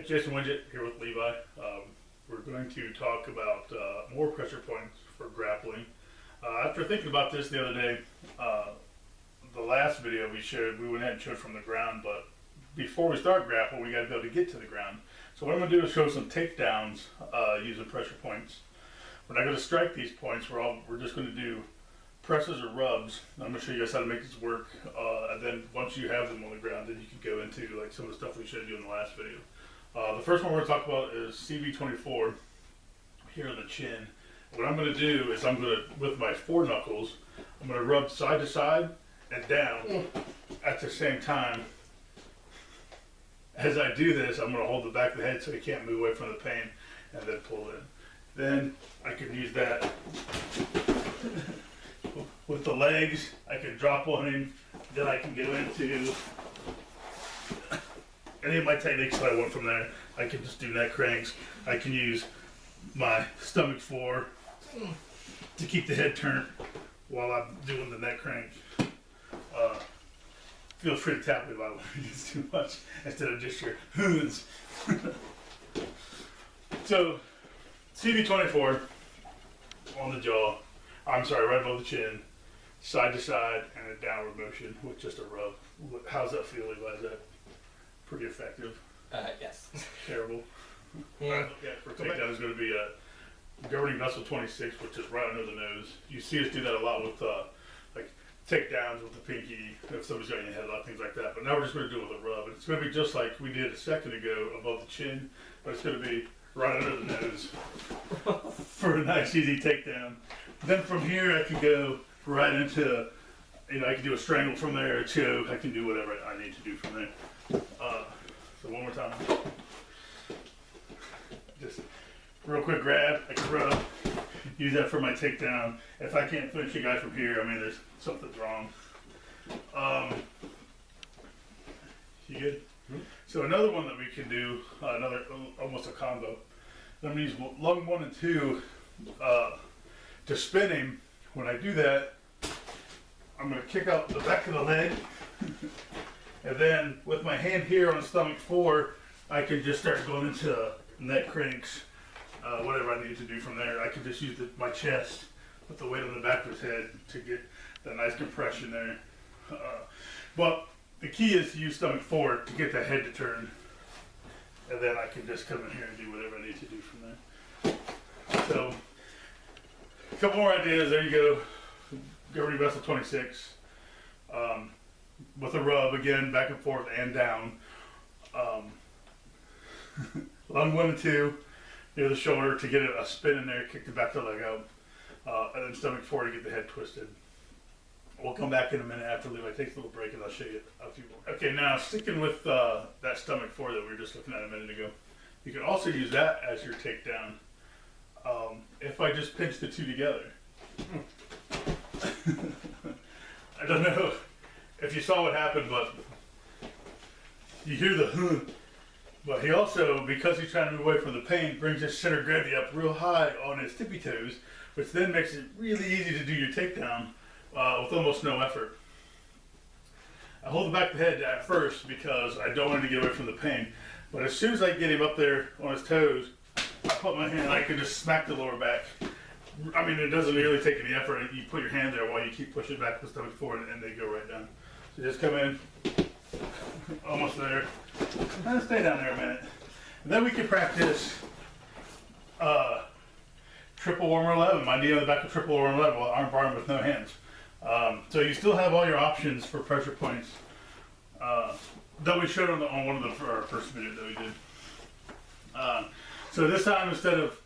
It's Jason Widget here with Levi. We're going to talk about more pressure points for grappling. After thinking about this the other day, the last video we went ahead and showed from the ground, but before we start grapple, we got to be able to get to the ground. So what I'm going to do is show some takedowns using pressure points. We're not going to strike these points. We're just going to do presses or rubs. I'm going to show you guys how to make this work, and then once you have them on the ground, then you can go into like some of the stuff we showed you in the last video. The first one we're going to talk about is CV24 here on the chin. What I'm going to do is with my four knuckles, I'm going to rub side to side and down at the same time. As I do this, I'm going to hold the back of the head so he can't move away from the pain, and then pull in. Then I can use that with the legs. I can drop on him. Then I can go into any of my techniques that I want from there. I can just do neck cranks. I can use my stomach four to keep the head turned while I'm doing the neck crank. Feel free to tap me if I want to use too much instead of just your hoons. So, CV24 on the jaw, right above the chin, side to side, and a downward motion with just a rub. How's that feel, Levi? Is that pretty effective? Yes. Terrible. Yeah. For takedown is going to be a governing vessel 26, which is right under the nose. You see us do that a lot with like takedowns with the pinky, if somebody's got your headlock, things like that. But now we're just going to do it with a rub. And it's going to be just like we did a second ago above the chin, but it's going to be right under the nose for a nice easy takedown. Then from here I can go right into, I can do a strangle from there, a choke. I can do whatever I need to do from there. So one more time. Just real quick grab, I can rub, use that for my takedown. If I can't finish a guy from here, there's something's wrong. You good? Mm-hmm. So another one that we can do, almost a combo. I'm going to use lung 1 and 2 to spin him. When I do that, I'm going to kick out the back of the leg. And then with my hand here on stomach 4, I can just start going into neck cranks, whatever I need to do from there. I can just use my chest with the weight on the back of his head to get that nice compression there. But the key is to use stomach 4 to get the head to turn. And then I can just come in here and do whatever I need to do from there. So, a couple more ideas. There you go. Governing vessel 26. With a rub, again, back and forth and down. Lung 1 and 2 near the shoulder to get a spin in there, kick the back of the leg out. And then stomach 4 to get the head twisted. We'll come back in a minute after Levi takes a little break and I'll show you a few more. Okay, now sticking with that stomach 4 that we were just looking at a minute ago, you can also use that as your takedown. If I just pinch the two together. I don't know if you saw what happened, but you hear the but he also, because he's trying to move away from the pain, brings his center of gravity up real high on his tippy toes, which then makes it really easy to do your takedown with almost no effort. I hold the back of the head at first because I don't want him to get away from the pain, but as soon as I get him up there on his toes, I put my hand and I can just smack the lower back. It doesn't really take any effort. You put your hand there while you keep pushing back the stomach forward and they go right down. So just come in, almost there, and stay down there a minute. And then we can practice triple warmer 11, my knee on the back of triple warmer 11 while arm bar with no hands. So you still have all your options for pressure points that we showed on one of our first video that we did. So this time, instead of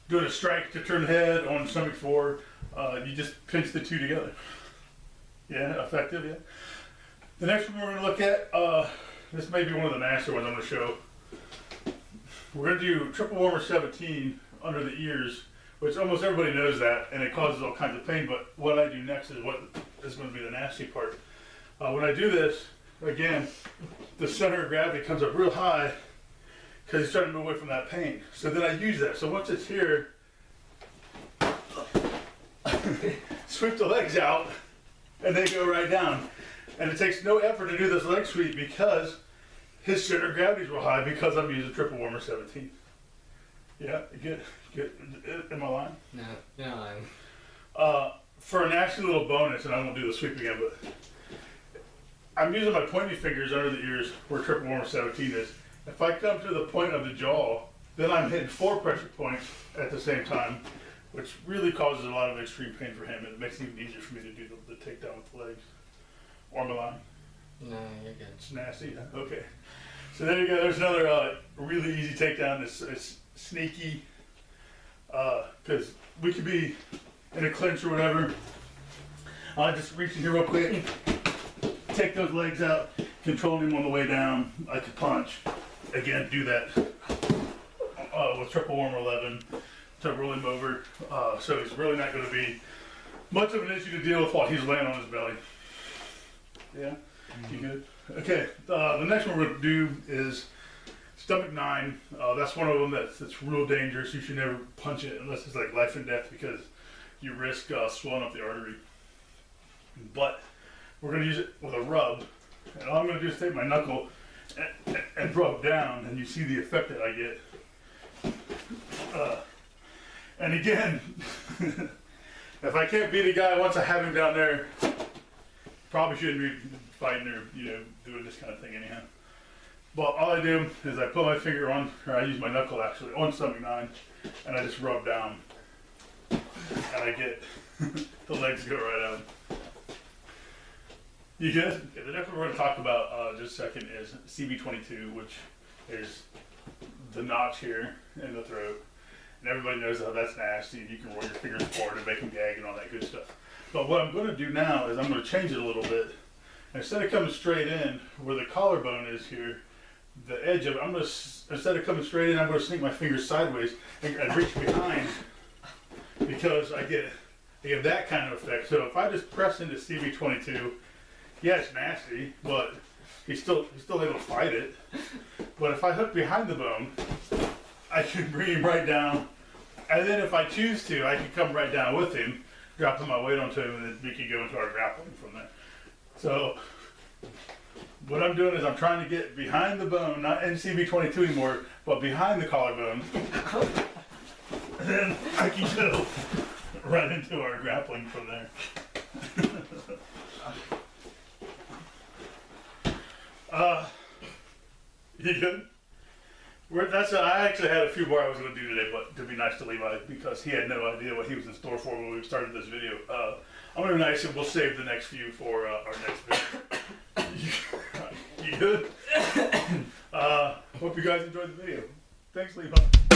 doing a strike to turn the head on stomach 4, you just pinch the two together. Yeah, effective, yeah. The next one we're going to look at, this may be one of the nastier ones I'm going to show. We're going to do triple warmer 17 under the ears, which almost everybody knows that, and it causes all kinds of pain, but what I do next is what is going to be the nasty part. When I do this, again, the center of gravity comes up real high because he's trying to move away from that pain. So then I use that. So once it's here, sweep the legs out, and they go right down. And it takes no effort to do this leg sweep because his center of gravity's real high because I'm using triple warmer 17. Yeah, get in my line. No, no. For a nasty little bonus, and I won't do the sweep again, but I'm using my pointy fingers under the ears where triple warmer 17 is. If I come to the point of the jaw, then I'm hitting 4 pressure points at the same time, which really causes a lot of extreme pain for him. It makes it even easier for me to do the takedown with the legs. Or my line. No, you're good. It's nasty. Okay. So there you go. There's another really easy takedown. It's sneaky. Because we could be in a clinch or whatever. I'll just reach in here real quick. Take those legs out. Control him on the way down. I could punch. Again, do that with triple warmer 11 to roll him over. So it's really not going to be much of an issue to deal with while he's laying on his belly. Yeah? You good? Okay, the next one we're going to do is stomach 9. That's one of them that's real dangerous. You should never punch it unless it's like life and death because you risk swelling up the artery. But we're going to use it with a rub. And all I'm going to do is take my knuckle and rub down, and you see the effect that I get. And again, if I can't beat a guy once I have him down there, probably shouldn't be fighting or doing this kind of thing anyhow. But all I do is I put my finger on, or I use my knuckle actually, on stomach 9, and I just rub down, and I get the legs go right out. You good? Okay, the next one we're going to talk about just a second is CB22, which is the notch here in the throat. And everybody knows how that's nasty, and you can roll your fingers forward and make them gag and all that good stuff. But what I'm going to do now is I'm going to change it a little bit. Instead of coming straight in where the collarbone is here, the edge of it, I'm going to, instead of coming straight in, I'm going to sneak my fingers sideways and reach behind because I get that kind of effect. So if I just press into CB22, yeah, it's nasty, but he's still able to fight it. But if I hook behind the bone, I can bring him right down. And then if I choose to, I can come right down with him, dropping my weight onto him, and then we can go into our grappling from there. So what I'm doing is I'm trying to get behind the bone, not in CB22 anymore, but behind the collarbone. And then I can go right into our grappling from there. You good? I actually had a few more I was going to do today, but to be nice to Levi, because he had no idea what he was in store for when we started this video. I'm going to be nice and we'll save the next few for our next video. You good? Hope you guys enjoyed the video. Thanks, Levi.